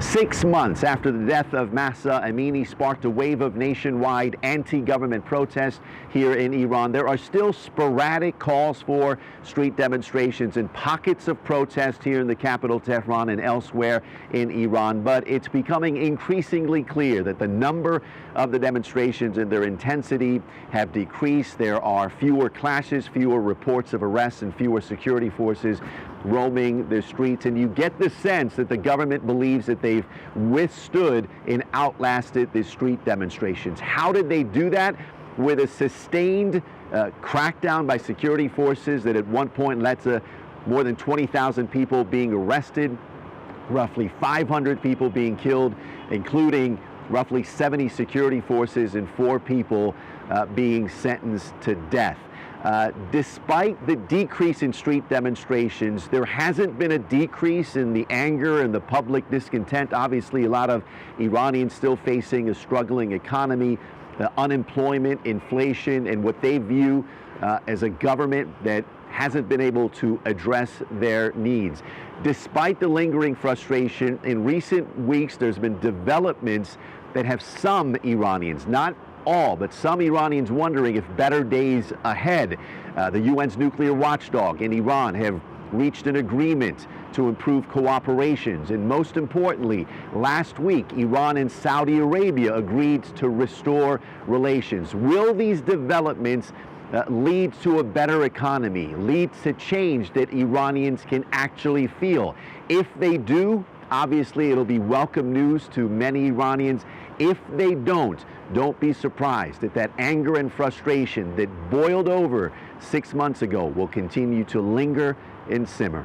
6 months after the death of Mahsa Amini sparked a wave of nationwide anti-government protests here in Iran, there are still sporadic calls for street demonstrations and pockets of protest here in the capital, Tehran, and elsewhere in Iran. But it's becoming increasingly clear that the number of the demonstrations and their intensity have decreased. There are fewer clashes, fewer reports of arrests, and fewer security forces roaming the streets, and you get the sense that the government believes that they've withstood and outlasted the street demonstrations. How did they do that? With a sustained crackdown by security forces that at one point led to more than 20,000 people being arrested, roughly 500 people being killed, including roughly 70 security forces and 4 people being sentenced to death. Despite the decrease in street demonstrations, there hasn't been a decrease in the anger and the public discontent. Obviously, a lot of Iranians still facing a struggling economy, unemployment, inflation, and what they view as a government that hasn't been able to address their needs. Despite the lingering frustration, in recent weeks there's been developments that have some Iranians, not all, but some Iranians wondering if better days ahead. The UN's nuclear watchdog and Iran have reached an agreement to improve cooperations. And most importantly, last week, Iran and Saudi Arabia agreed to restore relations. Will these developments lead to a better economy, lead to change that Iranians can actually feel? If they do, obviously it'll be welcome news to many Iranians. If they don't be surprised that anger and frustration that boiled over 6 months ago will continue to linger and simmer.